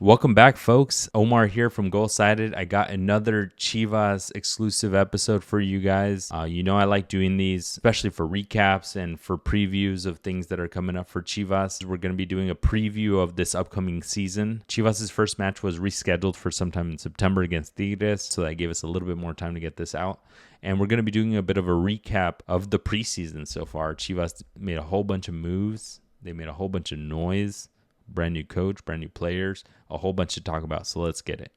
Welcome back, folks. Omar here from Golsided. I got another Chivas exclusive episode for you guys. I like doing these, especially for recaps and for previews of things that are coming up for Chivas. We're going to be doing a preview of this upcoming season. Chivas' first match was rescheduled for sometime in September against Tigres, so that gave us a little bit more time to get this out. And we're going to be doing a bit of a recap of the preseason so far. Chivas made a whole bunch of moves. They made a whole bunch of noise. Brand new coach, brand new players, a whole bunch to talk about. So let's get it.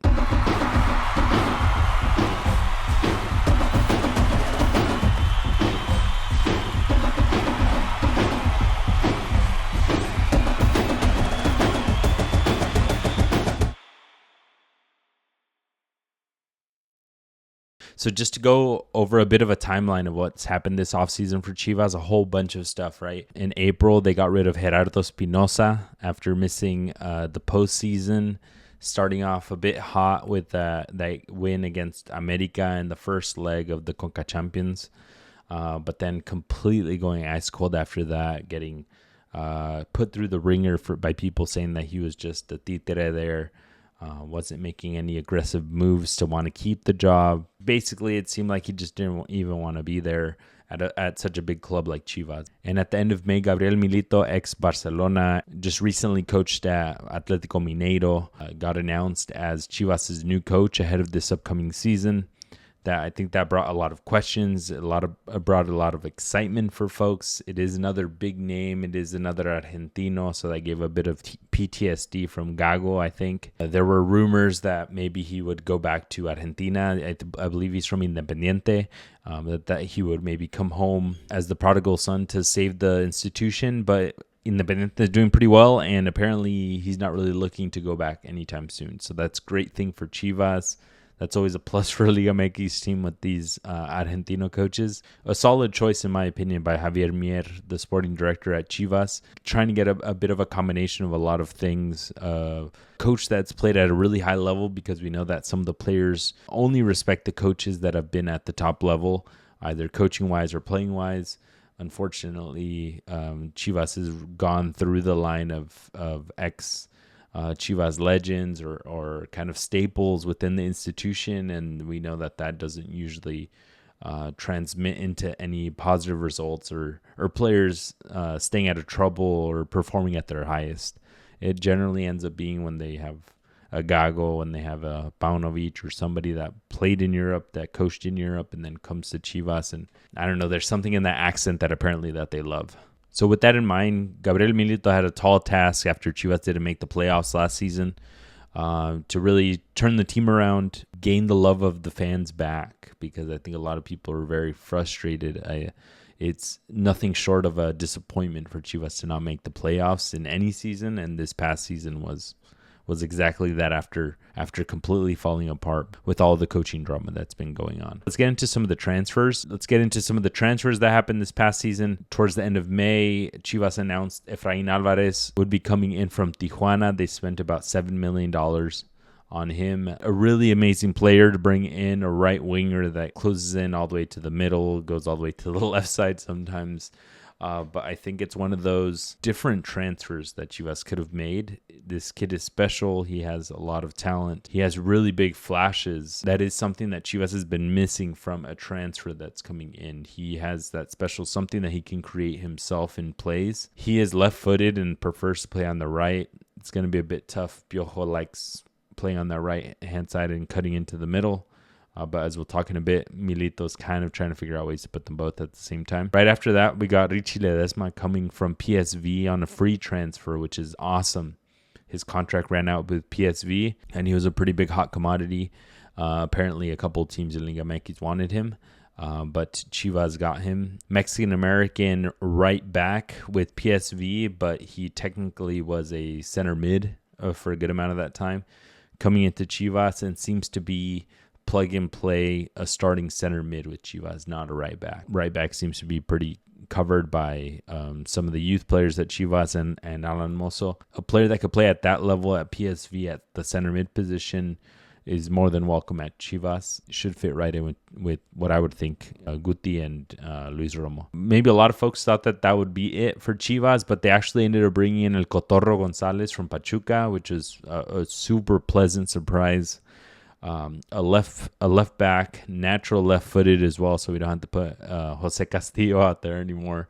So just to go over a bit of a timeline of what's happened this offseason for Chivas, a whole bunch of stuff, right? In April, they got rid of Gerardo Espinosa after missing the postseason, starting off a bit hot with that win against America in the first leg of the Conca Champions, but then completely going ice cold after that, getting put through the ringer by people saying that he was just a títere there. Wasn't making any aggressive moves to want to keep the job. Basically, it seemed like he just didn't even want to be there at such a big club like Chivas. And at the end of May, Gabriel Milito, ex-Barcelona, just recently coached at Atletico Mineiro, got announced as Chivas' new coach ahead of this upcoming season. I think that brought a lot of questions, brought a lot of excitement for folks. It is another big name. It is another Argentino, so that gave a bit of PTSD from Gago, I think. There were rumors that maybe he would go back to Argentina. I believe he's from Independiente, that he would maybe come home as the prodigal son to save the institution, but Independiente is doing pretty well, and apparently he's not really looking to go back anytime soon. So that's a great thing for Chivas. That's always a plus for Liga MX team with these Argentino coaches. A solid choice, in my opinion, by Javier Mier, the sporting director at Chivas. Trying to get a bit of a combination of a lot of things. Coach that's played at a really high level, because we know that some of the players only respect the coaches that have been at the top level, either coaching-wise or playing-wise. Unfortunately, Chivas has gone through the line of Chivas legends or kind of staples within the institution, and we know that doesn't usually transmit into any positive results or players staying out of trouble or performing at their highest. It generally ends up being when they have a Gago, when they have a Paunovic or somebody that played in Europe, that coached in Europe, and then comes to Chivas, and I don't know, there's something in that accent that apparently that they love. So with that in mind, Gabriel Milito had a tall task after Chivas didn't make the playoffs last season to really turn the team around, gain the love of the fans back, because I think a lot of people are very frustrated. It's nothing short of a disappointment for Chivas to not make the playoffs in any season, and this past season was exactly that after completely falling apart with all the coaching drama that's been going on. Let's get into some of the transfers. That happened this past season. Towards the end of May, Chivas announced Efrain Alvarez would be coming in from Tijuana. They spent about $7 million on him. A really amazing player to bring in, a right winger that closes in all the way to the middle, goes all the way to the left side sometimes. But I think it's one of those different transfers that Chivas could have made. This kid is special. He has a lot of talent. He has really big flashes. That is something that Chivas has been missing from a transfer that's coming in. He has that special something that he can create himself in plays. He is left-footed and prefers to play on the right. It's going to be a bit tough. Piojo likes playing on the right-hand side and cutting into the middle. But as we'll talk in a bit, Milito's kind of trying to figure out ways to put them both at the same time. Right after that, we got Richie Ledesma coming from PSV on a free transfer, which is awesome. His contract ran out with PSV, and he was a pretty big hot commodity. Apparently, a couple of teams in Liga MX wanted him, but Chivas got him. Mexican-American right back with PSV, but he technically was a center mid for a good amount of that time. Coming into Chivas, and seems to be plug and play a starting center mid with Chivas, not a right back. Right back seems to be pretty covered by some of the youth players at Chivas and Alan Mozo. A player that could play at that level at PSV at the center mid position is more than welcome at Chivas. Should fit right in with what I would think Guti and Luis Romo. Maybe a lot of folks thought that would be it for Chivas, but they actually ended up bringing in El Cotorro Gonzalez from Pachuca, which is a super pleasant surprise. A left back, natural left-footed as well, so we don't have to put Jose Castillo out there anymore.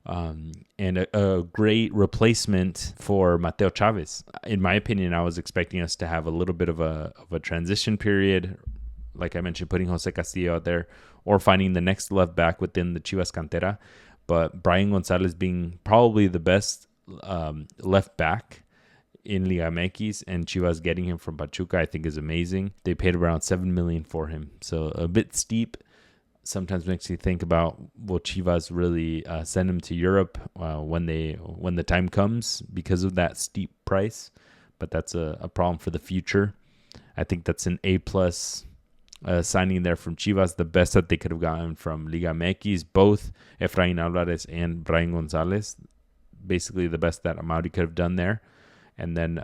And a great replacement for Mateo Chavez. In my opinion, I was expecting us to have a little bit of a transition period, like I mentioned, putting Jose Castillo out there or finding the next left back within the Chivas Cantera. But Brian Gonzalez being probably the best left back in Liga MX, and Chivas getting him from Pachuca, I think is amazing. They paid around $7 million for him, so a bit steep. Sometimes makes you think about, will Chivas really send him to Europe when the time comes because of that steep price? But that's a problem for the future. I think that's an A+ signing there from Chivas, the best that they could have gotten from Liga MX, both Efrain Alvarez and Brian Gonzalez. Basically the best that Amaury could have done there. And then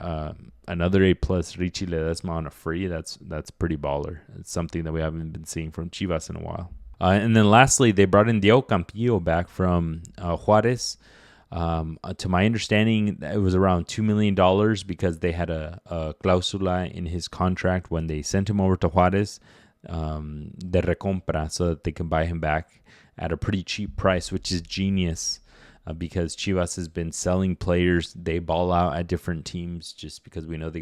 another A+, Richie Ledesma on a free. That's pretty baller. It's something that we haven't been seeing from Chivas in a while. And then lastly, they brought in Diego Campillo back from Juarez. To my understanding, it was around $2 million because they had a cláusula in his contract when they sent him over to Juarez, de recompra, so that they can buy him back at a pretty cheap price, which is genius. Because Chivas has been selling players, they ball out at different teams just because we know they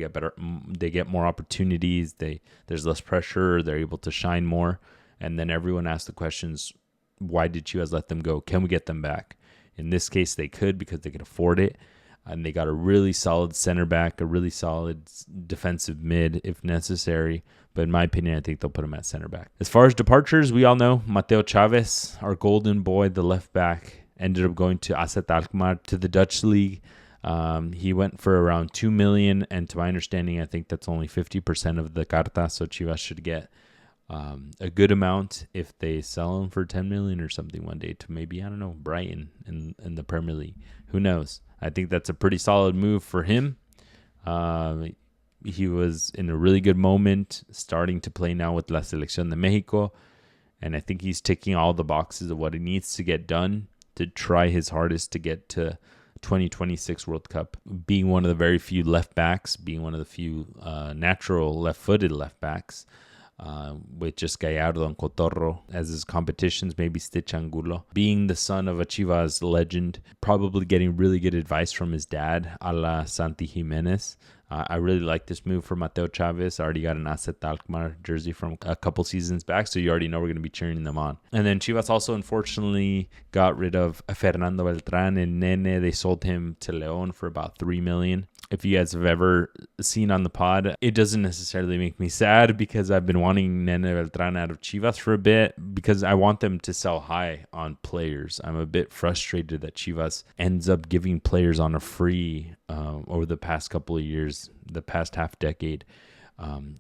get more opportunities, there's less pressure, they're able to shine more, and then everyone asks the questions, why did Chivas let them go? Can we get them back? In this case, they could because they could afford it, and they got a really solid center back, a really solid defensive mid if necessary. But in my opinion, I think they'll put him at center back. As far as departures, we all know Mateo Chavez, our golden boy, the left back, ended up going to AZ Alkmaar, to the Dutch league. He went for around $2 million, and to my understanding, I think that's only 50% of the carta, so Chivas should get a good amount if they sell him for $10 million or something one day to maybe, I don't know, Brighton in the Premier League. Who knows? I think that's a pretty solid move for him. He was in a really good moment, starting to play now with La Selección de Mexico, and I think he's ticking all the boxes of what he needs to get done to try his hardest to get to 2026 World Cup. Being one of the very few left backs, being one of the few natural left-footed left backs, with just Gallardo and Cotorro as his competitions, maybe Stitch Angulo. Being the son of a Chivas legend, probably getting really good advice from his dad, a la Santi Jimenez. I really like this move for Mateo Chavez. I already got an AZ Alkmaar jersey from a couple seasons back, so you already know we're going to be cheering them on. And then Chivas also unfortunately got rid of Fernando Beltran and Nene. They sold him to León for about $3 million. If you guys have ever seen on the pod, it doesn't necessarily make me sad because I've been wanting Nene Beltran out of Chivas for a bit because I want them to sell high on players. I'm a bit frustrated that Chivas ends up giving players on a free over the past couple of years, the past half decade.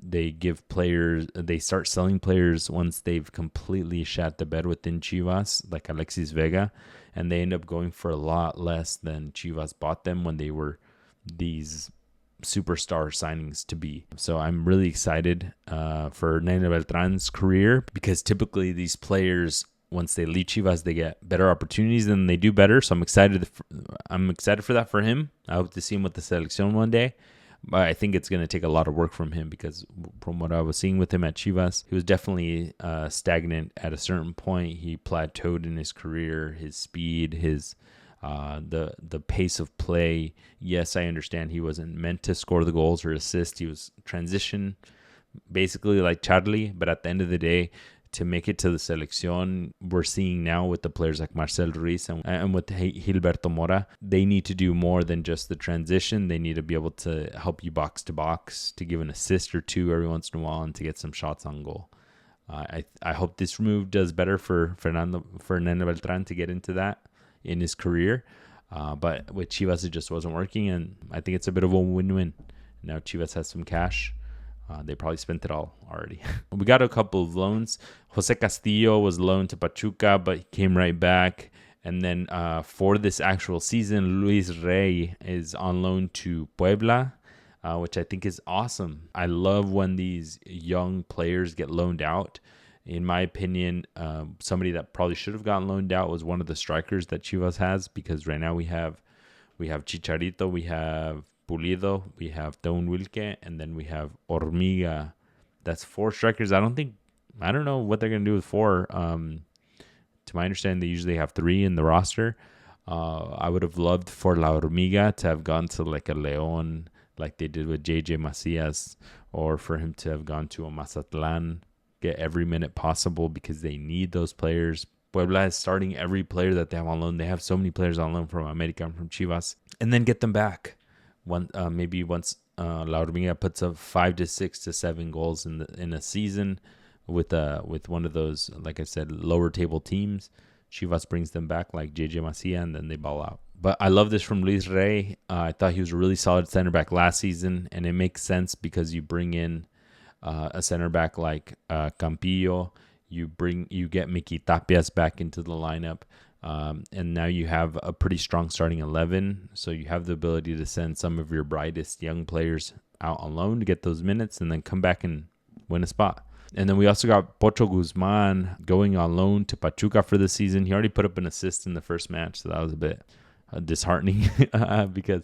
They start selling players once they've completely shat the bed within Chivas, like Alexis Vega, and they end up going for a lot less than Chivas bought them when they were these superstar signings to be. So I'm really excited for Nene Beltran's career because typically these players, once they leave Chivas, they get better opportunities and they do better. So I'm excited for that for him. I hope to see him with the Selección one day. But I think it's going to take a lot of work from him because from what I was seeing with him at Chivas, he was definitely stagnant at a certain point. He plateaued in his career, his speed, his the pace of play. Yes, I understand he wasn't meant to score the goals or assist. He was transition, basically like Charlie. But at the end of the day, to make it to the Selección, we're seeing now with the players like Marcel Ruiz and with Gilberto Mora, they need to do more than just the transition. They need to be able to help you box to box, to give an assist or two every once in a while, and to get some shots on goal. I hope this move does better for Nene Beltran to get into that in his career. But with Chivas, it just wasn't working, and I think it's a bit of a win-win. Now Chivas has some cash. They probably spent it all already. We got a couple of loans. Jose Castillo was loaned to Pachuca, but he came right back. And then for this actual season, Luis Rey is on loan to Puebla. which I think is awesome. I love when these young players get loaned out. In my opinion, somebody that probably should have gotten loaned out was one of the strikers that Chivas has, because right now we have Chicharito, we have Pulido, we have Don Wilke, and then we have Hormiga. That's 4 strikers. I don't know what they're going to do with 4. To my understanding, they usually have 3 in the roster. I would have loved for La Hormiga to have gone to like a León, like they did with JJ Macias, or for him to have gone to a Mazatlan, get every minute possible, because they need those players. Puebla is starting every player that they have on loan. They have so many players on loan from America and from Chivas, and then get them back. Maybe once La Hormiga puts up 5 to 6 to 7 goals in a season with one of those, like I said, lower table teams, Chivas brings them back like JJ Macia, and then they ball out. But I love this from Luis Rey. I thought he was a really solid center back last season, and it makes sense because you bring in a center back like Campillo. You get Mickey Tapias back into the lineup, and now you have a pretty strong starting 11. So you have the ability to send some of your brightest young players out on loan to get those minutes, and then come back and win a spot. And then we also got Pocho Guzman going on loan to Pachuca for the season. He already put up an assist in the first match, so that was a bit disheartening because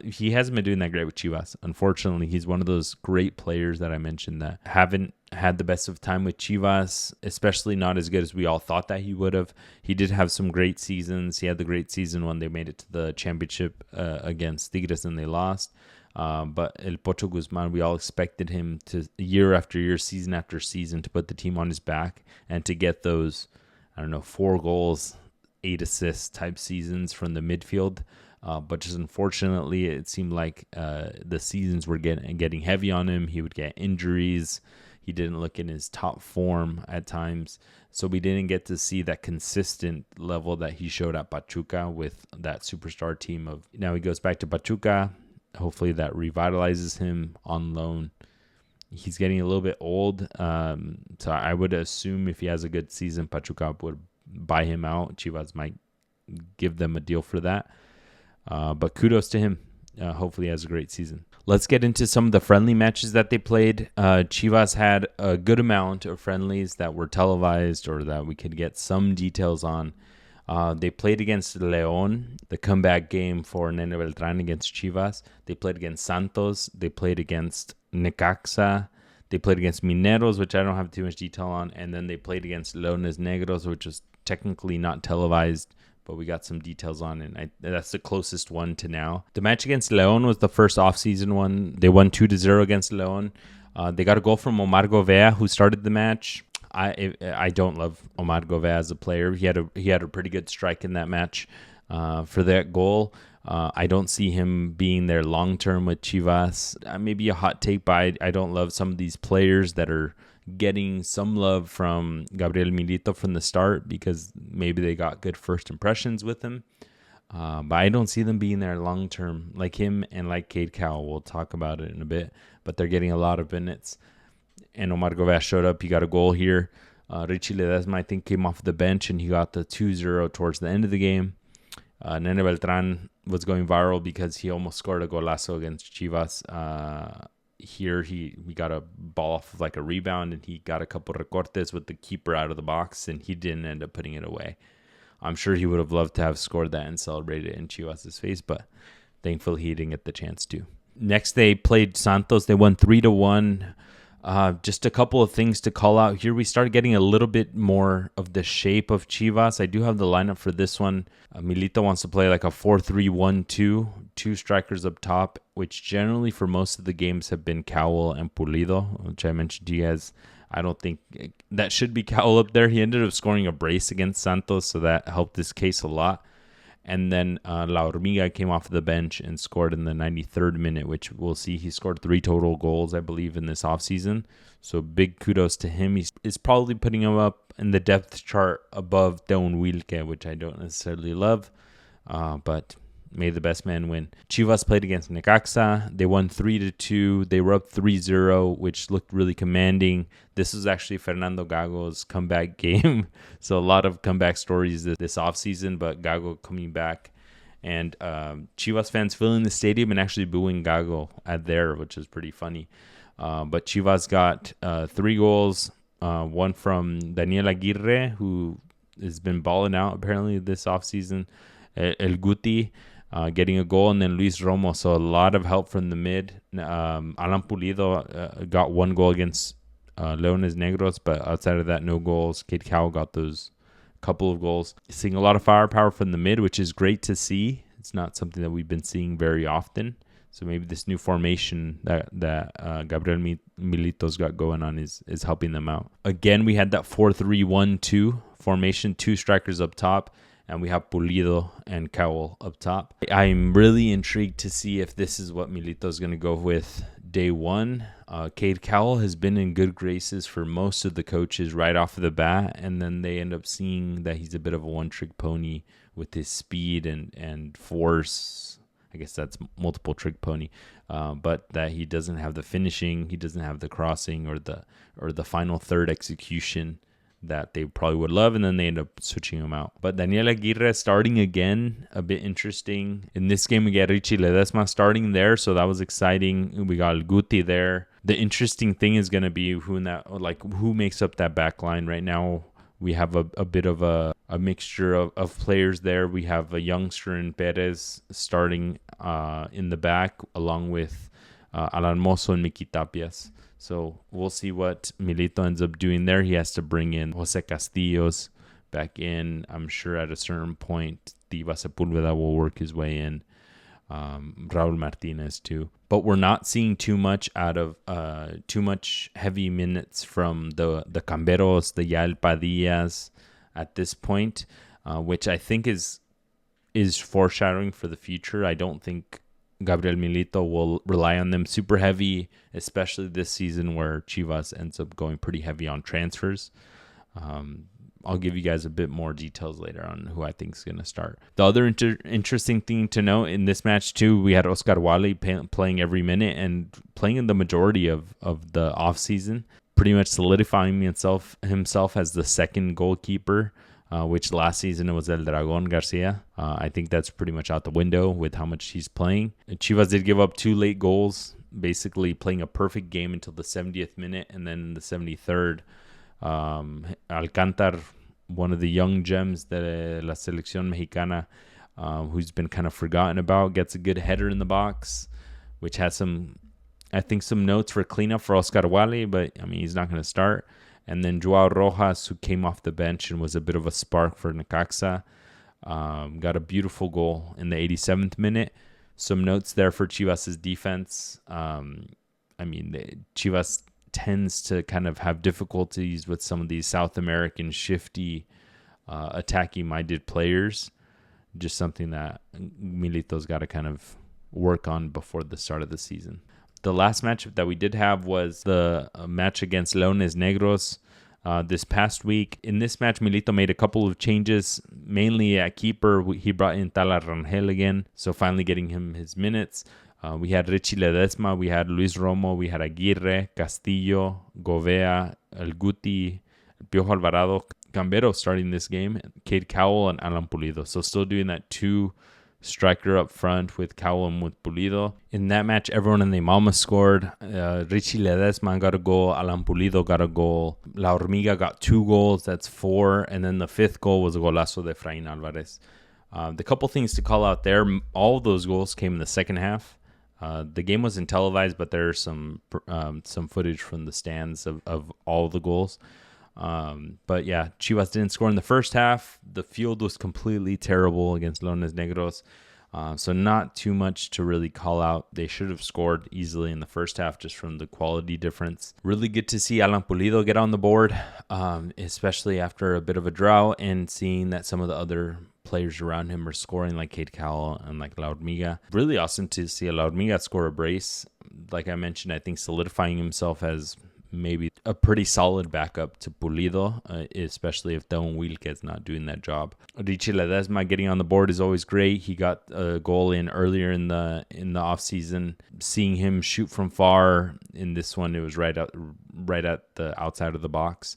he hasn't been doing that great with Chivas. Unfortunately, he's one of those great players that I mentioned that haven't had the best of time with Chivas, especially not as good as we all thought that he would have. He did have some great seasons. He had the great season when they made it to the championship against Tigres and they lost. But El Pocho Guzman, we all expected him to year after year, season after season, to put the team on his back and to get those, 4 goals, 8 assists type seasons from the midfield. But just unfortunately, it seemed like the seasons were getting heavy on him. He would get injuries. He didn't look in his top form at times. So we didn't get to see that consistent level that he showed at Pachuca with that superstar team. Now he goes back to Pachuca. Hopefully that revitalizes him on loan. He's getting a little bit old. So I would assume if he has a good season, Pachuca would buy him out. Chivas might give them a deal for that. But kudos to him. Hopefully he has a great season. Let's get into some of the friendly matches that they played. Chivas had a good amount of friendlies that were televised or that we could get some details on. They played against León, the comeback game for Nene Beltran against Chivas. They played against Santos. They played against Necaxa. They played against Mineros, which I don't have too much detail on. And then they played against Leones Negros, which was technically not televised, but we got some details on it. And that's the closest one to now. The match against León was the first offseason one. They won 2-0 against León. They got a goal from Omar Govea, who started the match. I don't love Omar Govea as a player. He had a pretty good strike in that match for that goal. I don't see him being there long term with Chivas. Maybe a hot take, but I don't love some of these players that are getting some love from Gabriel Milito from the start because maybe they got good first impressions with him. But I don't see them being there long term, like him and like Cade Cowell. We'll talk about it in a bit, but they're getting a lot of minutes. And Omar Govea showed up. He got a goal here. Richie Ledesma, I think, came off the bench, and he got the 2-0 towards the end of the game. Nene Beltran was going viral because he almost scored a golazo against Chivas. Here, he got a ball off of like a rebound, and he got a couple recortes with the keeper out of the box, and he didn't end up putting it away. I'm sure he would have loved to have scored that and celebrated it in Chivas' face, but thankfully he didn't get the chance to. Next, they played Santos. They won 3-1. Just a couple of things to call out here. We started getting a little bit more of the shape of Chivas. I do have the lineup for this one. Milito wants to play like a 4-3-1-2, 2 strikers up top, which generally for most of the games have been Cowell and Pulido, which I mentioned to you guys. I don't think that should be Cowell up there. He ended up scoring a brace against Santos, so that helped this case a lot. And then La Hormiga came off the bench and scored in the 93rd minute, which we'll see. He scored 3 total goals, I believe, in this offseason. So big kudos to him. He's probably putting him up in the depth chart above Don Wilke, which I don't necessarily love. But may the best man win. Chivas played against Necaxa. They won 3-2. They were up 3-0, which looked really commanding. This was actually Fernando Gago's comeback game. So a lot of comeback stories this offseason, but Gago coming back And Chivas fans filling the stadium and actually booing Gago at there, which is pretty funny. But Chivas got 3 goals, one from Daniel Aguirre, who has been balling out apparently this offseason. El Guti getting a goal, and then Luis Romo. So a lot of help from the mid. Alan Pulido got 1 goal against Leones Negros, but outside of that, no goals. Cade Cowell got those couple of goals. Seeing a lot of firepower from the mid, which is great to see. It's not something that we've been seeing very often. So maybe this new formation that Gabriel Milito's got going on is helping them out. Again, we had that 4-3-1-2 formation, 2 strikers up top, and we have Pulido and Cowell up top. I'm really intrigued to see if this is what Milito's going to go with day one. Cade Cowell has been in good graces for most of the coaches right off of the bat, and then they end up seeing that he's a bit of a one-trick pony with his speed and force. I guess that's multiple trick pony, but that he doesn't have the finishing, he doesn't have the crossing or the final third execution that they probably would love, and then they end up switching him out. But Daniel Aguirre starting again, a bit interesting. In this game, we get Richie Ledesma starting there, so that was exciting. We got El Guti there. The interesting thing is going to be who makes up that back line right now. We have a bit of a mixture of players there. We have a youngster in Perez starting in the back, along with Alan Mozo and Miki Tapias. So we'll see what Milito ends up doing there. He has to bring in Jose Castillos back in. I'm sure at a certain point, Tiva Sepulveda will work his way in. Raul Martinez too. But we're not seeing too much out of too much heavy minutes from the Camberos, the Yael Padillas at this point, which I think is foreshadowing for the future. I don't think Gabriel Milito will rely on them super heavy, especially this season where Chivas ends up going pretty heavy on transfers. I'll give you guys a bit more details later on who I think is going to start. The other interesting thing to note in this match too, we had Oscar Wally playing every minute and playing in the majority of the offseason, pretty much solidifying himself as the second goalkeeper, which last season it was El Dragon Garcia. I think that's pretty much out the window with how much he's playing. Chivas did give up 2 late goals, basically playing a perfect game until the 70th minute, and then in the 73rd, Alcántar, one of the young gems de la Selección Mexicana, who's been kind of forgotten about, gets a good header in the box, which has some notes for cleanup for Oscar Wally, but I mean, he's not going to start. And then Joao Rojas, who came off the bench and was a bit of a spark for Necaxa, got a beautiful goal in the 87th minute. Some notes there for Chivas' defense. Chivas tends to kind of have difficulties with some of these South American shifty, attacking-minded players. Just something that Milito's got to kind of work on before the start of the season. The last match that we did have was the match against Leones Negros this past week. In this match, Milito made a couple of changes, mainly at keeper. He brought in Tala Rangel again, so finally getting him his minutes. We had Richie Ledesma, we had Luis Romo, we had Aguirre, Castillo, Govea, El Guti, Piojo Alvarado, Cambero starting this game, Cade Cowell, and Alan Pulido. So still doing that 2 striker up front with Cowell and with Pulido. In that match, everyone in the Mama scored. Richie Ledesma got a goal. Alan Pulido got a goal. La Hormiga got 2 goals. That's 4. And then the 5th goal was a golazo de Efraín Alvarez. The couple things to call out there, all of those goals came in the second half. The game wasn't televised, but there's some footage from the stands of all the goals. But yeah, Chivas didn't score in the first half. The field was completely terrible against Leones Negros. So not too much to really call out. They should have scored easily in the first half just from the quality difference. Really good to see Alan Pulido get on the board, especially after a bit of a drought, and seeing that some of the other players around him are scoring, like Cade Cowell and like La Hormiga. Really awesome to see La Hormiga score a brace. Like I mentioned, I think solidifying himself as maybe a pretty solid backup to Pulido, especially if Don Wilke's not doing that job. Richie Ledesma getting on the board is always great. He got a goal in earlier in the offseason. Seeing him shoot from far in this one, it was right at the outside of the box.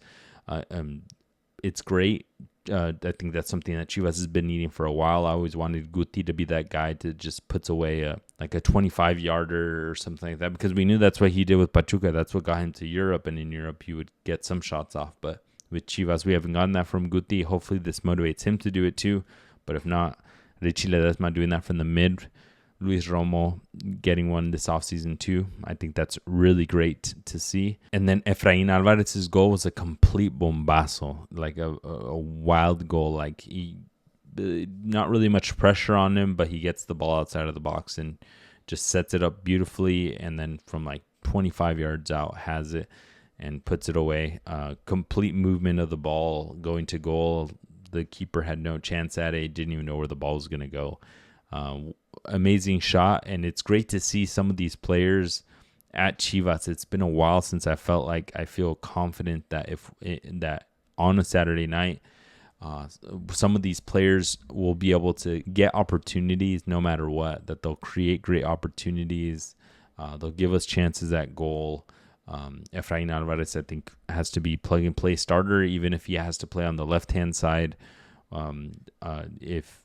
It's great I think that's something that Chivas has been needing for a while. I always wanted Guti to be that guy to just puts away like a 25-yarder or something like that, because we knew that's what he did with Pachuca. That's what got him to Europe, and in Europe he would get some shots off. But with Chivas, we haven't gotten that from Guti. Hopefully this motivates him to do it too. But if not, Richie Ledesma doing that from the mid. Luis Romo getting one this offseason too. I think that's really great to see. And then Efrain Alvarez's goal was a complete bombazo, like a wild goal. Like he, not really much pressure on him, but he gets the ball outside of the box and just sets it up beautifully. And then from like 25 yards out, has it and puts it away. Complete movement of the ball going to goal. The keeper had no chance at it. Didn't even know where the ball was going to go. Amazing shot, and it's great to see some of these players at Chivas. It's been a while since I felt like I feel confident that that on a Saturday night, some of these players will be able to get opportunities no matter what, that they'll create great opportunities. They'll give us chances at goal. Efrain Alvarez, I think, has to be plug-and-play starter, even if he has to play on the left-hand side. If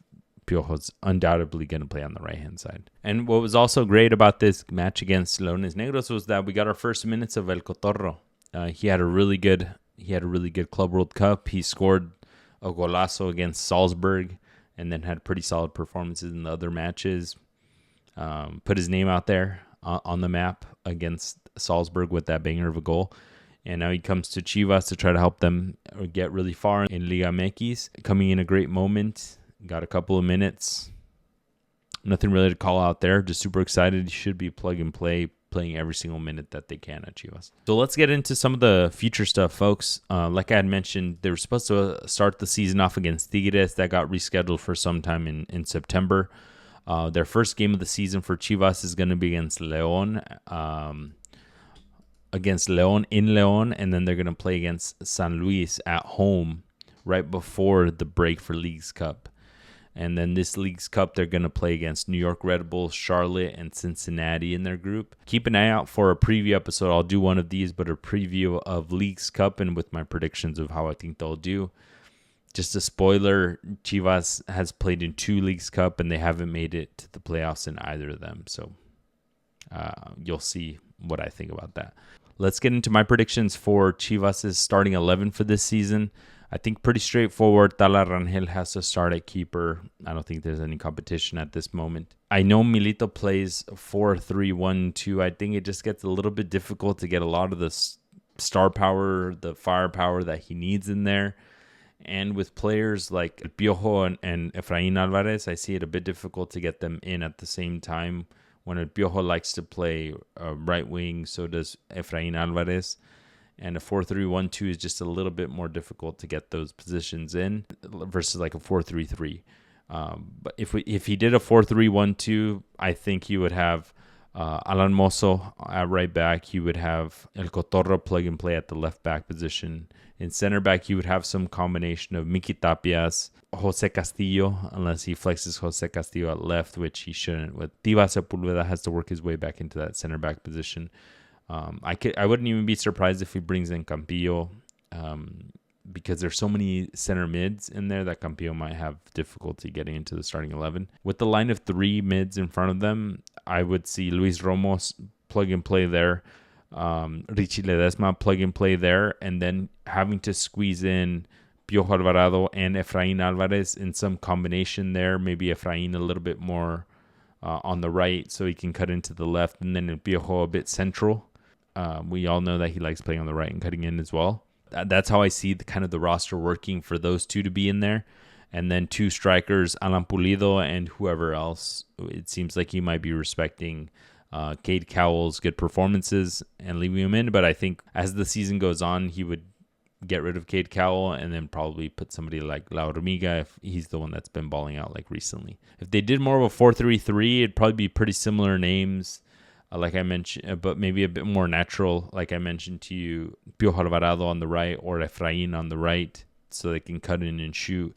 Piojo's undoubtedly going to play on the right-hand side. And what was also great about this match against Leones Negros was that we got our first minutes of El Cotorro. He had a really good Club World Cup. He scored a golazo against Salzburg, and then had pretty solid performances in the other matches. Put his name out there on the map against Salzburg with that banger of a goal. And now he comes to Chivas to try to help them get really far in Liga MX. Coming in a great moment. Got a couple of minutes. Nothing really to call out there. Just super excited. He should be plug and play, playing every single minute that they can at Chivas. So let's get into some of the future stuff, folks. Like I had mentioned, they were supposed to start the season off against Tigres. That got rescheduled for sometime in September. Their first game of the season for Chivas is going to be against León. In León. And then they're going to play against San Luis at home right before the break for Leagues Cup. And then this Leagues Cup, they're going to play against New York Red Bulls, Charlotte, and Cincinnati in their group. Keep an eye out for a preview episode. I'll do one of these, but a preview of Leagues Cup and with my predictions of how I think they'll do. Just a spoiler, Chivas has played in 2 Leagues Cup, and they haven't made it to the playoffs in either of them. So you'll see what I think about that. Let's get into my predictions for Chivas' starting 11 for this season. I think pretty straightforward. Tala Rangel has to start at keeper. I don't think there's any competition at this moment. I know Milito plays 4-3-1-2. I think it just gets a little bit difficult to get a lot of the star power, the firepower that he needs in there. And with players like Piojo and Efrain Alvarez, I see it a bit difficult to get them in at the same time. When Piojo likes to play right wing, so does Efrain Alvarez. And a 4-3-1-2 is just a little bit more difficult to get those positions in versus like a 4-3-3. But if he did a 4-3-1-2, I think he would have Alan Mozo at right back. He would have El Cotorro plug and play at the left back position. In center back, he would have some combination of Miki Tapias, Jose Castillo, unless he flexes Jose Castillo at left, which he shouldn't. With Tiva Sepulveda has to work his way back into that center back position. I wouldn't even be surprised if he brings in Campillo, because there's so many center mids in there that Campillo might have difficulty getting into the starting 11. With the line of 3 mids in front of them, I would see Luis Romo plug and play there, Richie Ledesma plug and play there, and then having to squeeze in Piojo Alvarado and Efrain Alvarez in some combination there. Maybe Efrain a little bit more on the right so he can cut into the left, and then Piojo a bit central. We all know that he likes playing on the right and cutting in as well. That's how I see the roster working for those two to be in there. And then 2 strikers, Alan Pulido and whoever else. It seems like he might be respecting Cade Cowell's good performances and leaving him in. But I think as the season goes on, he would get rid of Cade Cowell and then probably put somebody like La Hormiga if he's the one that's been balling out like recently. If they did more of a 4-3-3, it'd probably be pretty similar names. Like I mentioned, but maybe a bit more natural, like I mentioned to you, Piojo Alvarado on the right or Efrain on the right, so they can cut in and shoot.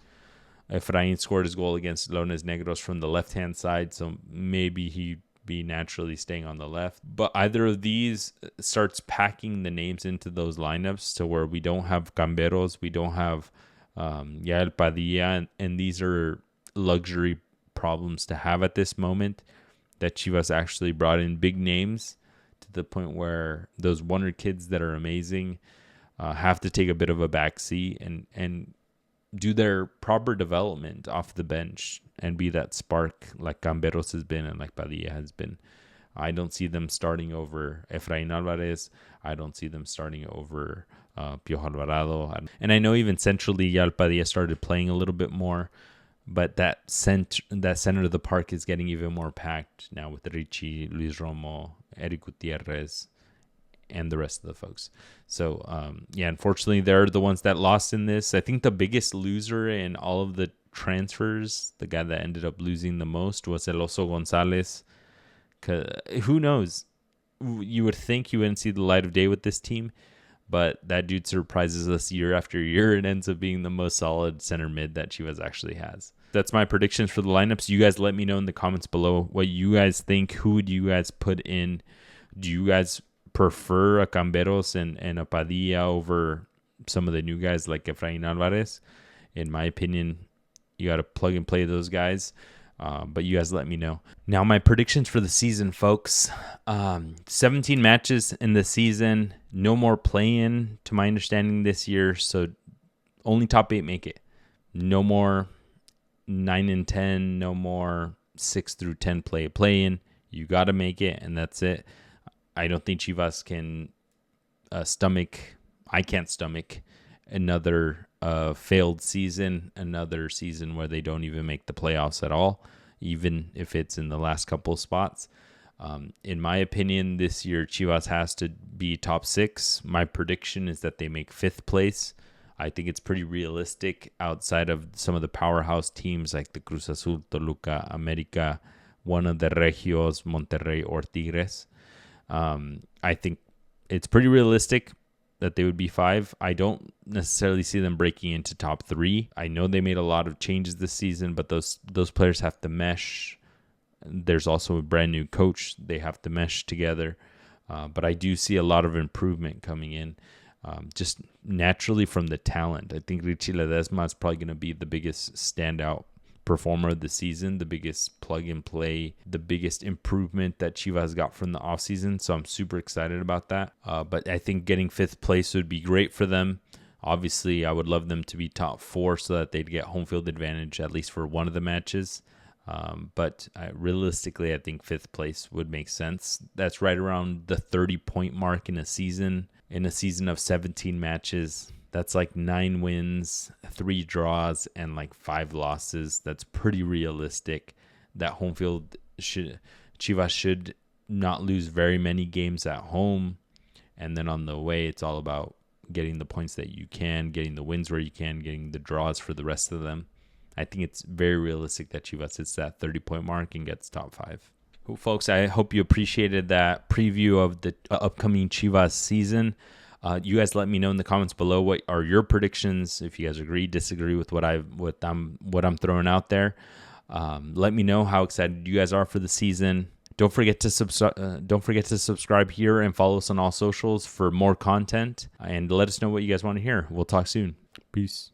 Efrain scored his goal against Leones Negros from the left-hand side, so maybe he'd be naturally staying on the left. But either of these starts packing the names into those lineups to where we don't have Camberos, we don't have El Padilla, and these are luxury problems to have at this moment, that Chivas actually brought in big names to the point where those wonder kids that are amazing have to take a bit of a backseat and do their proper development off the bench and be that spark like Camberos has been and like Padilla has been. I don't see them starting over Efrain Alvarez. I don't see them starting over Piojo Alvarado. And I know even centrally, Yal Padilla started playing a little bit more, but that center of the park is getting even more packed now with Richie, Luis Romo, Eric Gutierrez, and the rest of the folks. So, unfortunately, they're the ones that lost in this. I think the biggest loser in all of the transfers, the guy that ended up losing the most, was El Oso Gonzalez. Who knows? You would think you wouldn't see the light of day with this team, but that dude surprises us year after year and ends up being the most solid center mid that Chivas actually has. That's my predictions for the lineups. You guys let me know in the comments below what you guys think. Who would you guys put in? Do you guys prefer a Camberos and a Padilla over some of the new guys like Efrain Alvarez? In my opinion, you got to plug and play those guys. But you guys let me know. Now, my predictions for the season, folks. 17 matches in the season. No more play-in, to my understanding, this year. So only top 8 make it. No more 9 and 10. No more 6 through 10 play-in. You got to make it, and that's it. I don't think Chivas can stomach. I can't stomach another failed season, another season where they don't even make the playoffs at all, even if it's in the last couple of spots. In my opinion, this year Chivas has to be top 6. My prediction is that they make 5th place. I think it's pretty realistic outside of some of the powerhouse teams like the Cruz Azul, Toluca, America, one of the Regios, Monterrey, or Tigres. I think it's pretty realistic that they would be 5. I don't necessarily see them breaking into top 3. I know they made a lot of changes this season, but those players have to mesh. There's also a brand new coach. They have to mesh together. But I do see a lot of improvement coming in, just naturally from the talent. I think Richie Ledesma is probably going to be the biggest standout performer of the season, the biggest plug and play, the biggest improvement that Chivas got from the offseason. So I'm super excited about that. But I think getting 5th place would be great for them. Obviously, I would love them to be top 4 so that they'd get home field advantage at least for one of the matches. But realistically, I think 5th place would make sense. That's right around the 30-point mark in a season. In a season of 17 matches, that's like 9 wins, 3 draws, and like 5 losses. That's pretty realistic. That home field Chivas should not lose very many games at home. And then on the way, it's all about getting the points that you can, getting the wins where you can, getting the draws for the rest of them. I think it's very realistic that Chivas hits that 30-point mark and gets top 5. Well, folks, I hope you appreciated that preview of the upcoming Chivas season. You guys let me know in the comments below what are your predictions. If you guys agree, disagree with what I'm throwing out there. Let me know how excited you guys are for the season. Don't forget to subscribe here and follow us on all socials for more content. And let us know what you guys want to hear. We'll talk soon. Peace.